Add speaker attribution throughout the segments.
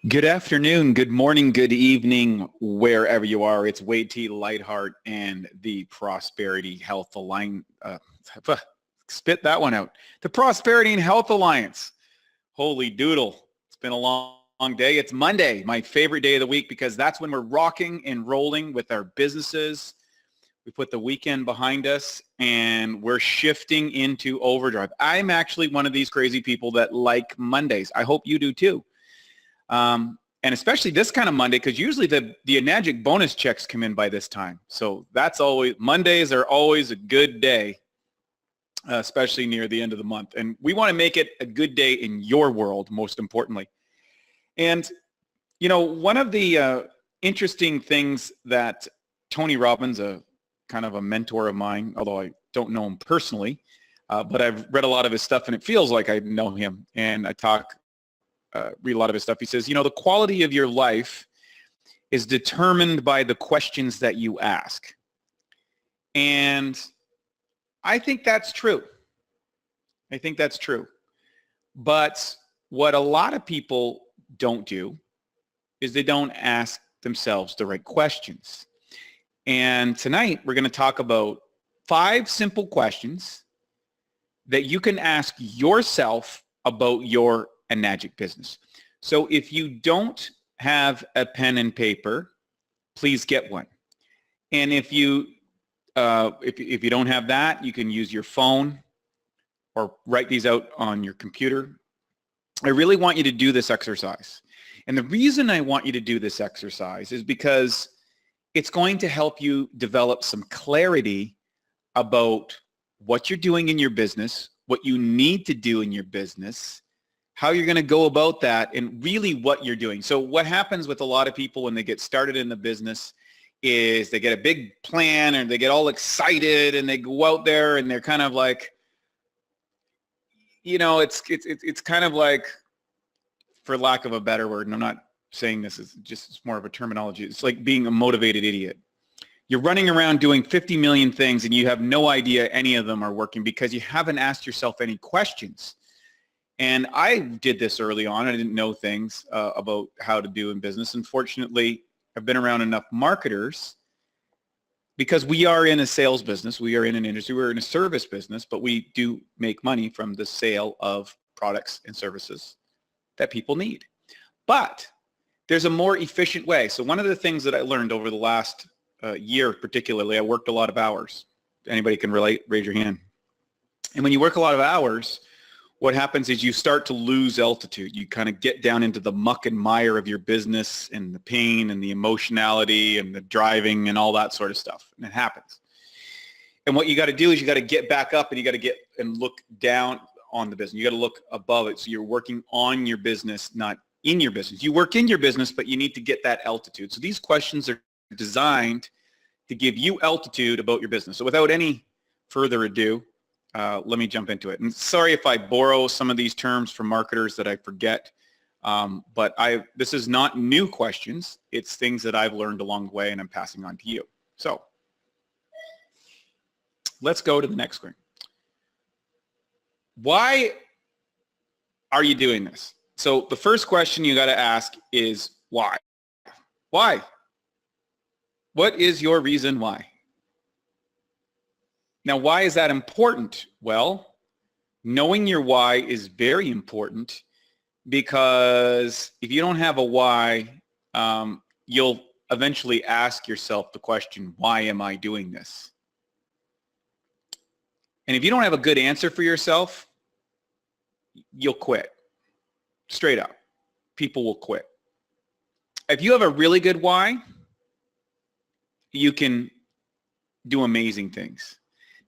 Speaker 1: Good afternoon, good morning, good evening, wherever you are. It's Wade T. Lightheart and the Prosperity Health Alliance. Spit that one out. The Prosperity and Health Alliance. Holy doodle. It's been a long day. It's Monday, my favorite day of the week, because that's when we're rocking and rolling with our businesses. We put the weekend behind us and we're shifting into overdrive. I'm actually one of these crazy people that like Mondays. I hope you do too. And especially this kind of Monday, because usually the Enagic bonus checks come in by this time. So that's always, Mondays are always a good day, especially near the end of the month. And we want to make it a good day in your world, most importantly. And, you know, one of the interesting things that Tony Robbins, a kind of a mentor of mine, although I don't know him personally, but I've read a lot of his stuff and it feels like I know him. And I read a lot of his stuff. He says, you know, the quality of your life is determined by the questions that you ask. And I think that's true. I think that's true. But what a lot of people don't do is they don't ask themselves the right questions. And tonight we're going to talk about 5 simple questions that you can ask yourself about your Enagic business. So if you don't have a pen and paper, please get one. And if you don't have that, you can use your phone or write these out on your computer. I really want you to do this exercise. And the reason I want you to do this exercise is because it's going to help you develop some clarity about what you're doing in your business, what you need to do in your business, how you're going to go about that, and really what you're doing. So what happens with a lot of people when they get started in the business is they get a big plan and they get all excited and they go out there and they're kind of like, you know, it's kind of like, for lack of a better word, and I'm not saying this is just, it's more of a terminology, it's like being a motivated idiot. You're running around doing 50 million things and you have no idea any of them are working because you haven't asked yourself any questions. And I did this early on. I didn't know things about how to do in business. Unfortunately, I've been around enough marketers because we are in a sales business. We are in an industry. We're in a service business, but we do make money from the sale of products and services that people need. But there's a more efficient way. So one of the things that I learned over the last year particularly, I worked a lot of hours. Anybody can relate, raise your hand. And when you work a lot of hours, what happens is you start to lose altitude. You kind of get down into the muck and mire of your business and the pain and the emotionality and the driving and all that sort of stuff. And it happens. And what you got to do is you got to get back up and you got to get and look down on the business. You got to look above it. So you're working on your business, not in your business. You work in your business, but you need to get that altitude. So these questions are designed to give you altitude about your business. So without any further ado, let me jump into it. And sorry if I borrow some of these terms from marketers that I forget, but this is not new questions. It's things that I've learned along the way and I'm passing on to you. So let's go to the next screen. Why are you doing this? So the first question you got to ask is why? Why? What is your reason why? Now, why is that important? Well, knowing your why is very important because if you don't have a why, you'll eventually ask yourself the question, why am I doing this? And if you don't have a good answer for yourself, you'll quit. Straight up. People will quit. If you have a really good why, you can do amazing things.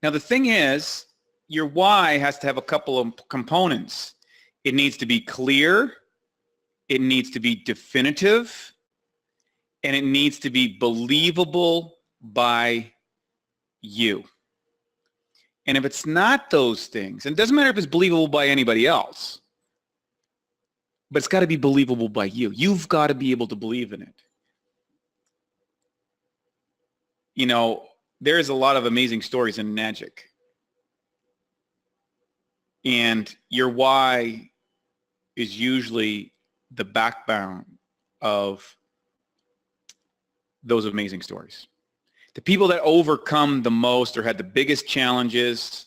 Speaker 1: Now, the thing is, your why has to have a couple of components. It needs to be clear, it needs to be definitive, and it needs to be believable by you. And if it's not those things, and it doesn't matter if it's believable by anybody else, but it's got to be believable by you. You've got to be able to believe in it. You know, there's a lot of amazing stories in Enagic. And your why is usually the backbone of those amazing stories. The people that overcome the most or had the biggest challenges,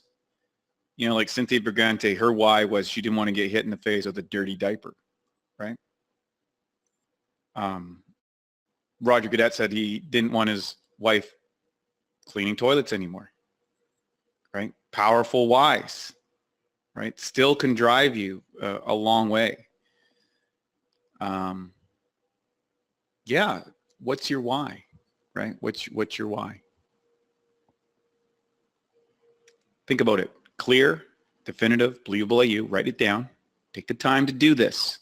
Speaker 1: you know, like Cynthia Brigante, her why was she didn't want to get hit in the face with a dirty diaper, right? Roger Goodette said he didn't want his wife cleaning toilets anymore, right? Powerful whys, right? Still can drive you a long way. Yeah, what's your why, right? What's your why? Think about it. Clear, definitive, believable by you. Write it down. Take the time to do this.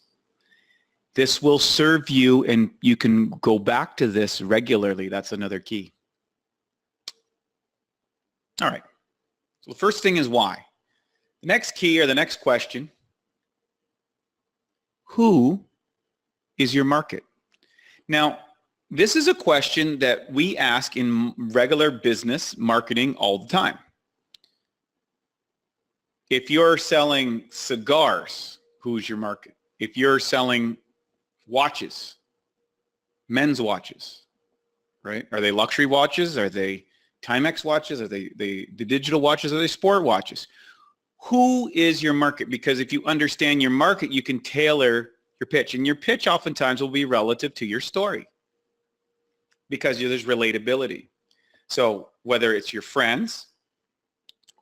Speaker 1: This will serve you, and you can go back to this regularly. That's another key. All right. So the first thing is why. The next key or the next question, who is your market? Now, this is a question that we ask in regular business marketing all the time. If you're selling cigars, who's your market? If you're selling watches, men's watches, right? Are they luxury watches? Are they Timex watches? Are they the digital watches? Are they sport watches? Who is your market? Because if you understand your market, you can tailor your pitch. And your pitch oftentimes will be relative to your story because there's relatability. So whether it's your friends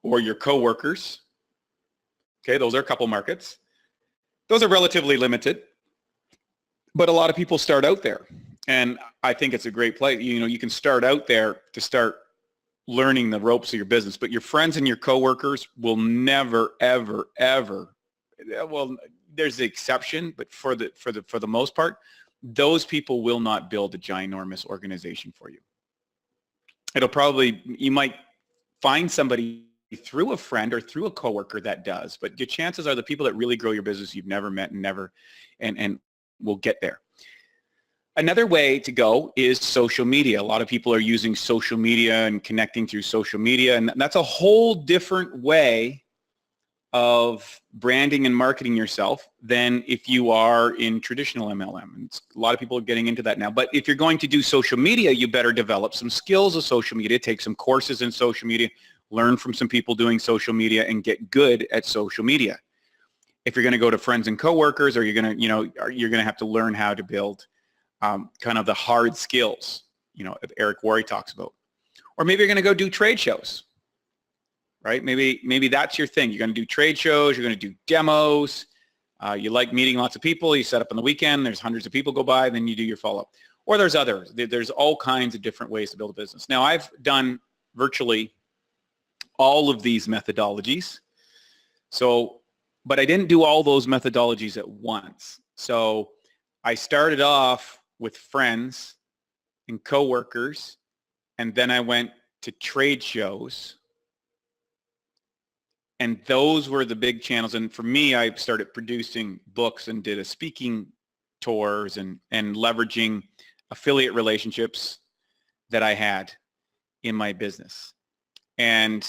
Speaker 1: or your coworkers, okay, those are a couple markets. Those are relatively limited, but a lot of people start out there. And I think it's a great place. You know, you can start out there to start learning the ropes of your business, but your friends and your coworkers will never, ever, ever, well, there's the exception, but for the most part, those people will not build a ginormous organization for you. It'll probably, you might find somebody through a friend or through a coworker that does, but your chances are the people that really grow your business you've never met and will get there. Another way to go is social media. A lot of people are using social media and connecting through social media, and that's a whole different way of branding and marketing yourself than if you are in traditional MLM. And a lot of people are getting into that now. But if you're going to do social media, you better develop some skills of social media, take some courses in social media, learn from some people doing social media, and get good at social media. If you're going to go to friends and coworkers, or you're going to, you know, you're going to have to learn how to build kind of the hard skills, you know, Eric Worre talks about. Or maybe you're going to go do trade shows, right? Maybe that's your thing. You're going to do trade shows. You're going to do demos. You like meeting lots of people. You set up on the weekend. There's hundreds of people go by. Then you do your follow-up. Or there's others. There's all kinds of different ways to build a business. Now, I've done virtually all of these methodologies. So, but I didn't do all those methodologies at once. So I started off with friends and coworkers, and then I went to trade shows. And those were the big channels. And for me, I started producing books and did a speaking tours and leveraging affiliate relationships that I had in my business. And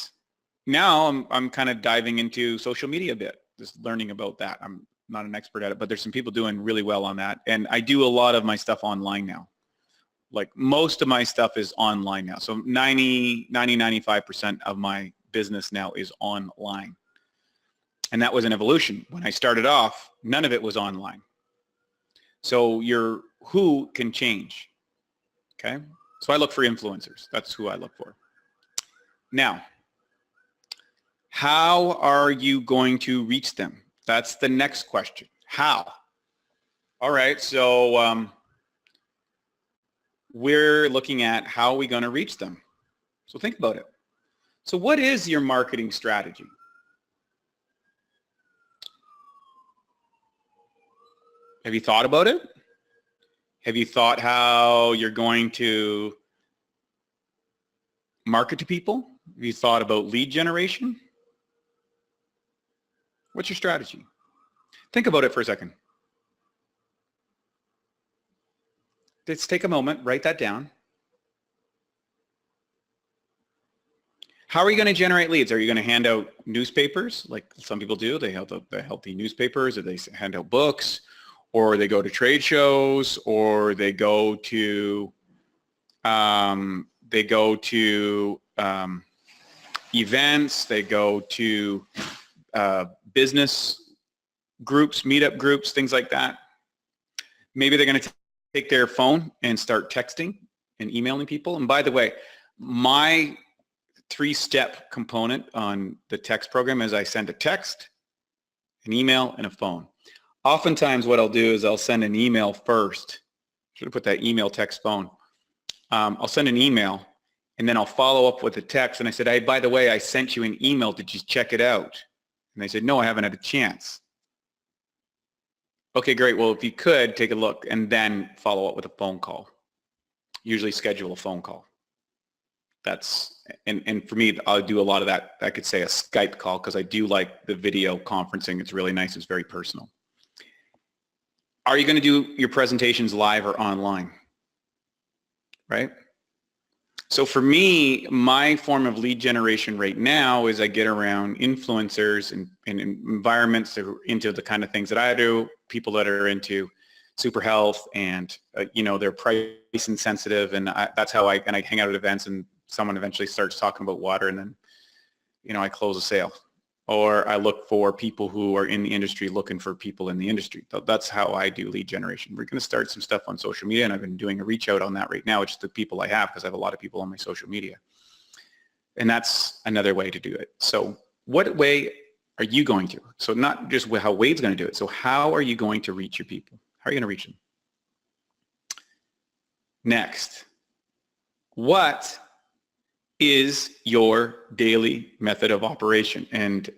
Speaker 1: now I'm kind of diving into social media a bit, just learning about that. I'm not an expert at it, but there's some people doing really well on that. And I do a lot of my stuff online now. Like most of my stuff is online now. So 95% of my business now is online. And that was an evolution. When I started off, none of it was online. So your who can change. Okay. So I look for influencers. That's who I look for. Now, how are you going to reach them? That's the next question. How? All right. So we're looking at how are we going to reach them? So think about it. So what is your marketing strategy? Have you thought about it? Have you thought how you're going to market to people? Have you thought about lead generation? What's your strategy? Think about it for a second. Let's take a moment, write that down. How are you going to generate leads? Are you going to hand out newspapers like some people do? They have the healthy newspapers, or they hand out books, or they go to trade shows, or they go to events, they go to business groups, meetup groups, things like that. Maybe they're going to take their phone and start texting and emailing people. And by the way, my 3-step component on the text program is I send a text, an email, and a phone. Oftentimes what I'll do is I'll send an email first. Should have put that email, text, phone. I'll send an email, and then I'll follow up with a text. And I said, hey, by the way, I sent you an email. Did you check it out? And they said, no, I haven't had a chance. Okay, great. Well, if you could, take a look and then follow up with a phone call. Usually schedule a phone call. That's, and for me, I'll do a lot of that. I could say a Skype call because I do like the video conferencing. It's really nice. It's very personal. Are you going to do your presentations live or online? Right? So for me, my form of lead generation right now is I get around influencers and environments that are into the kind of things that I do, people that are into super health and, they're price insensitive. And that's how I hang out at events, and someone eventually starts talking about water, and then, I close a sale. Or I look for people who are in the industry looking for people in the industry. That's how I do lead generation. We're going to start some stuff on social media, and I've been doing a reach out on that right now, which is the people I have, because I have a lot of people on my social media. And that's another way to do it. So what way are you going to? So not just how Wade's going to do it. So how are you going to reach your people? How are you going to reach them? Next, what is your daily method of operation? And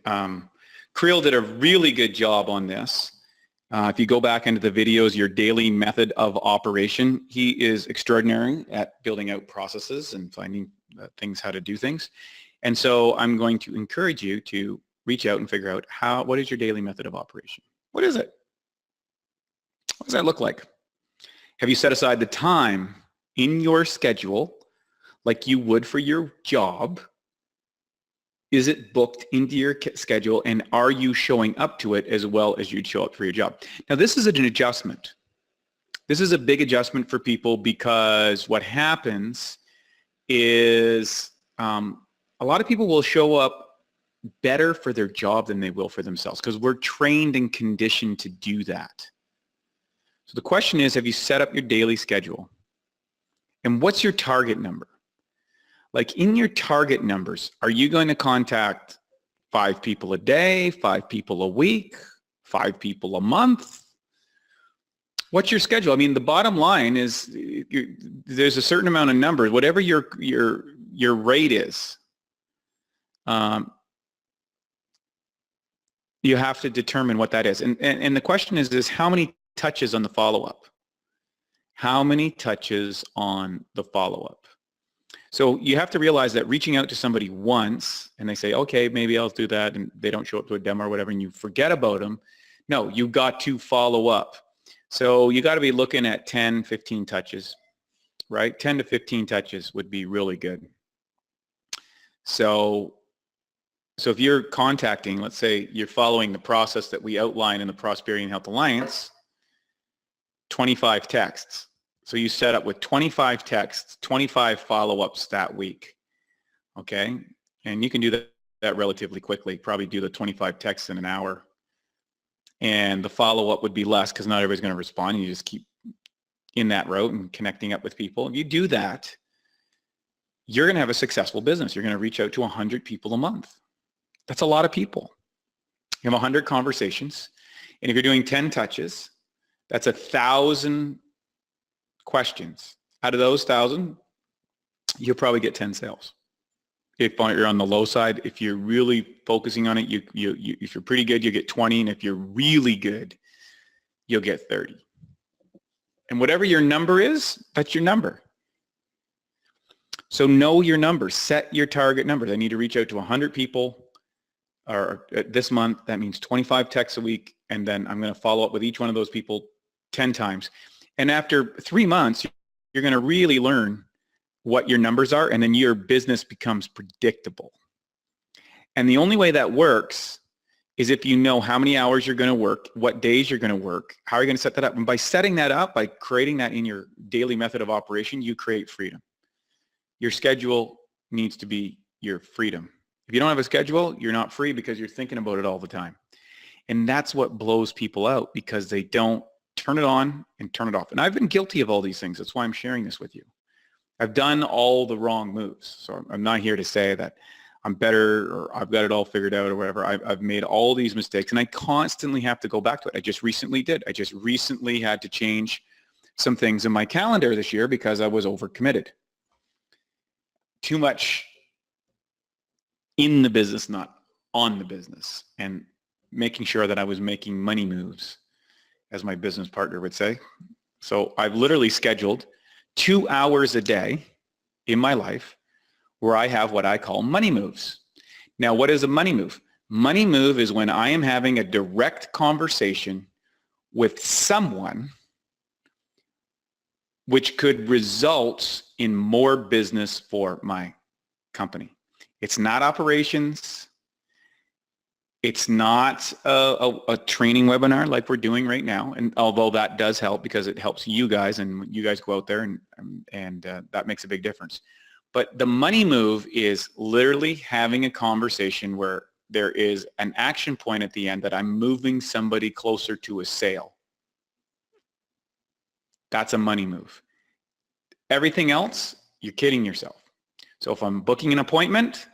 Speaker 1: Creel did a really good job on this. If you go back into the videos, your daily method of operation, he is extraordinary at building out processes and finding things, how to do things. And so I'm going to encourage you to reach out and figure out what is your daily method of operation? What is it? What does that look like? Have you set aside the time in your schedule like you would for your job? Is it booked into your schedule, and are you showing up to it as well as you'd show up for your job? Now, this is an adjustment. This is a big adjustment for people, because what happens is a lot of people will show up better for their job than they will for themselves, because we're trained and conditioned to do that. So the question is, have you set up your daily schedule? And what's your target number? Like, in your target numbers, are you going to contact 5 people a day, 5 people a week, 5 people a month? What's your schedule? I mean, the bottom line is there's a certain amount of numbers, whatever your rate is. You have to determine what that is. And the question is how many touches on the follow-up? How many touches on the follow-up? So you have to realize that reaching out to somebody once and they say, okay, maybe I'll do that, and they don't show up to a demo or whatever, and you forget about them. No, you got to follow up. So you got to be looking at 10, 15 touches, right? 10 to 15 touches would be really good. So if you're contacting, let's say you're following the process that we outline in the Prosperity and Health Alliance, 25 texts. So you set up with 25 texts, 25 follow-ups that week, okay? And you can do that relatively quickly, probably do the 25 texts in an hour. And the follow-up would be less because not everybody's going to respond. You just keep in that route and connecting up with people. If you do that, you're going to have a successful business. You're going to reach out to 100 people a month. That's a lot of people. You have 100 conversations. And if you're doing 10 touches, that's 1,000 questions. Out of those 1,000, you'll probably get 10 sales. If you're on the low side, if you're really focusing on it, if you're pretty good, you get 20, and if you're really good, you'll get 30. And whatever your number is, that's your number. So know your numbers. Set your target numbers. I need to reach out to 100 people this month. That means 25 texts a week, and then I'm going to follow up with each one of those people 10 times. And after 3 months, you're going to really learn what your numbers are, and then your business becomes predictable. And the only way that works is if you know how many hours you're going to work, what days you're going to work, how are you going to set that up? And by setting that up, by creating that in your daily method of operation, you create freedom. Your schedule needs to be your freedom. If you don't have a schedule, you're not free because you're thinking about it all the time. And that's what blows people out, because they don't turn it on and turn it off. And I've been guilty of all these things. That's why I'm sharing this with you. I've done all the wrong moves. So I'm not here to say that I'm better or I've got it all figured out or whatever. I've made all these mistakes, and I constantly have to go back to it. I just recently did. I just recently had to change some things in my calendar this year because I was overcommitted. Too much in the business, not on the business, and making sure that I was making money moves, as my business partner would say. So I've literally scheduled 2 hours a day in my life where I have what I call money moves. Now, what is a money move? Money move is when I am having a direct conversation with someone which could result in more business for my company. It's not operations. It's not a training webinar like we're doing right now. And although that does help because it helps you guys, and you guys go out there and that makes a big difference. But the money move is literally having a conversation where there is an action point at the end that I'm moving somebody closer to a sale. That's a money move. Everything else, you're kidding yourself. So if I'm booking an appointment,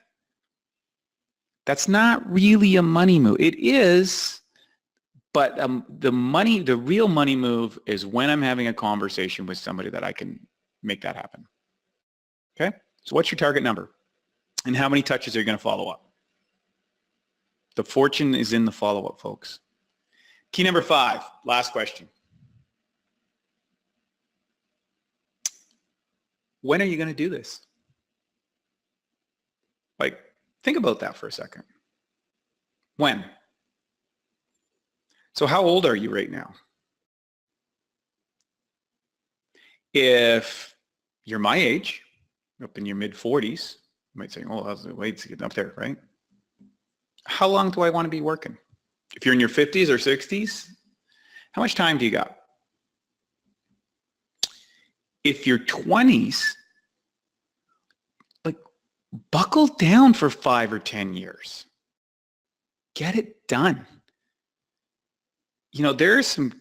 Speaker 1: that's not really a money move. It is, but the real money move is when I'm having a conversation with somebody that I can make that happen. Okay? So what's your target number? And how many touches are you going to follow up? The fortune is in the follow-up, folks. Key number 5, last question. When are you going to do this? Like, think about that for a second. When? So how old are you right now? If you're my age, up in your mid-40s, you might say, oh, that's way to get up there, right? How long do I want to be working? If you're in your 50s or 60s, how much time do you got? If you're 20s, like, buckle down for 5 or 10 years. Get it done. You know, there are some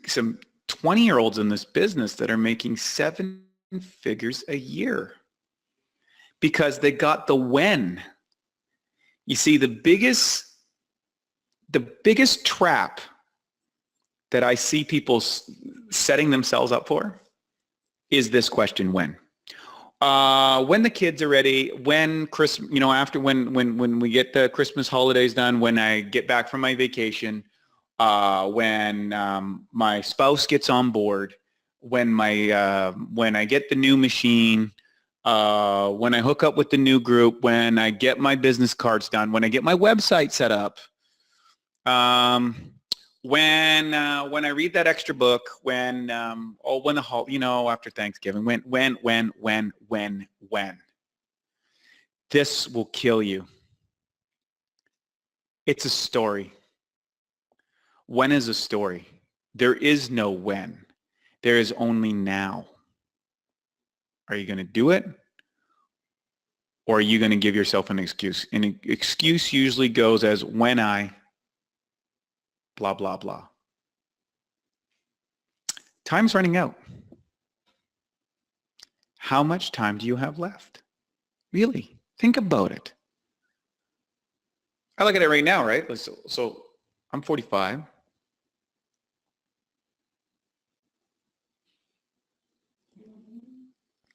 Speaker 1: 20-year-olds in this business that are making 7 figures a year because they got the when. You see, the biggest trap that I see people setting themselves up for is this question: when? When the kids are ready, when Christmas, you know, after when we get the Christmas holidays done, when I get back from my vacation, when my spouse gets on board, when I get the new machine, when I hook up with the new group, when I get my business cards done, when I get my website set up, when I read that extra book, when after Thanksgiving, when. This will kill you. It's a story. When is a story? There is no when. There is only now. Are you going to do it? Or are you going to give yourself an excuse? An excuse usually goes as when I blah, blah, blah. Time's running out. How much time do you have left? Really, think about it. I look at it right now, right? So I'm 45.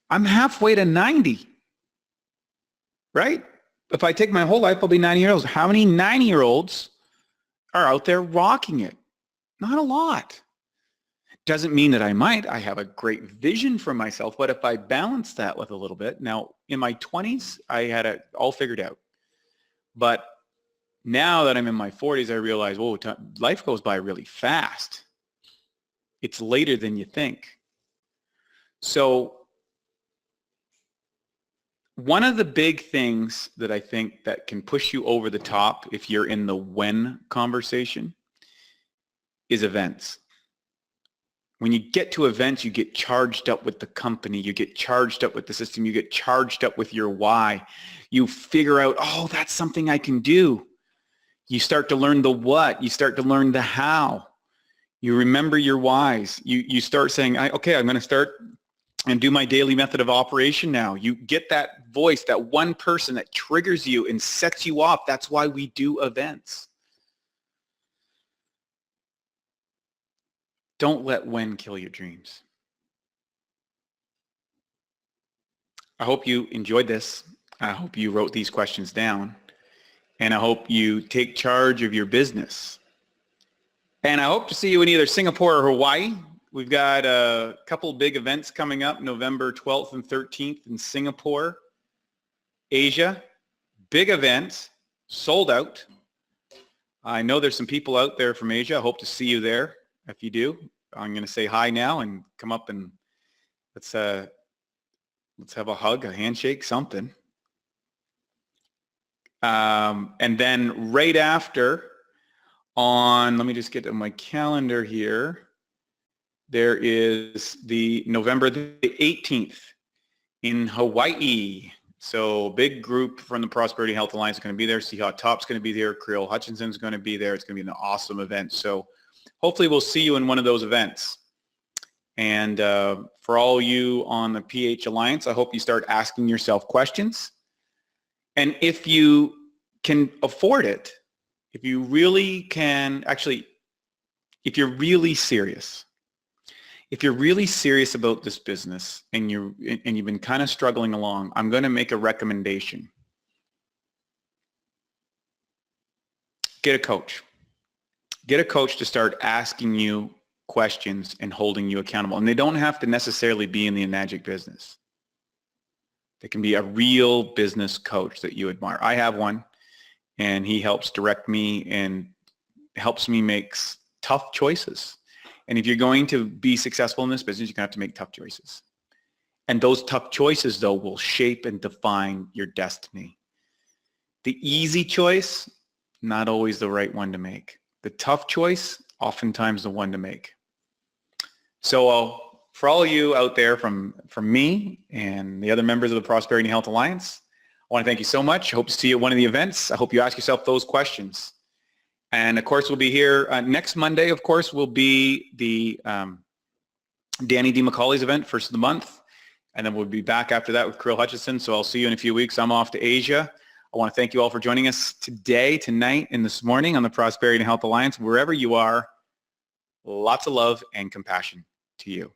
Speaker 1: I'm halfway to 90, right? If I take my whole life, I'll be 90 years old. How many 90-year-olds are out there rocking it? Not a lot. Doesn't mean that I have a great vision for myself, but if I balance that with a little bit, now in my 20s, I had it all figured out. But now that I'm in my 40s, I realize, whoa, life goes by really fast. It's later than you think. So One of the big things that I think that can push you over the top if you're in the when conversation is events. When you get to events, you get charged up with the company, you get charged up with the system, you get charged up with your why. You figure out, oh, that's something I can do. You start to learn the what, you start to learn the how. You remember your whys. You start saying, okay, I'm going to start and do my daily method of operation now. You get that voice, that one person that triggers you and sets you off. That's why we do events. Don't let when kill your dreams. I hope you enjoyed this. I hope you wrote these questions down. And I hope you take charge of your business. And I hope to see you in either Singapore or Hawaii. We've got a couple big events coming up, November 12th and 13th in Singapore, Asia. Big event, sold out. I know there's some people out there from Asia. I hope to see you there. If you do, I'm going to say hi now and come up and let's have a hug, a handshake, something. And then right after let me just get to my calendar here. There is the November the 18th in Hawaii. So big group from the Prosperity Health Alliance is going to be there. Seahawk Top's going to be there. Creel Hutchinson's going to be there. It's going to be an awesome event. So hopefully we'll see you in one of those events. And for all you on the PH Alliance, I hope you start asking yourself questions. And if you can afford it, if you really can, actually, if you're really serious, about this business and you've been kind of struggling along, I'm going to make a recommendation. Get a coach. Get a coach to start asking you questions and holding you accountable. And they don't have to necessarily be in the Enagic business. They can be a real business coach that you admire. I have one, and he helps direct me and helps me make tough choices. And if you're going to be successful in this business, you're going to have to make tough choices. And those tough choices, though, will shape and define your destiny. The easy choice, not always the right one to make. The tough choice, oftentimes the one to make. So for all of you out there from me and the other members of the Prosperity Health Alliance, I want to thank you so much. I hope to see you at one of the events. I hope you ask yourself those questions. And of course, we'll be here next Monday. Of course, will be the Danny D. McCauley's event, first of the month. And then we'll be back after that with Creel Hutchison. So I'll see you in a few weeks. I'm off to Asia. I want to thank you all for joining us today, tonight, and this morning on the Prosperity and Health Alliance. Wherever you are, lots of love and compassion to you.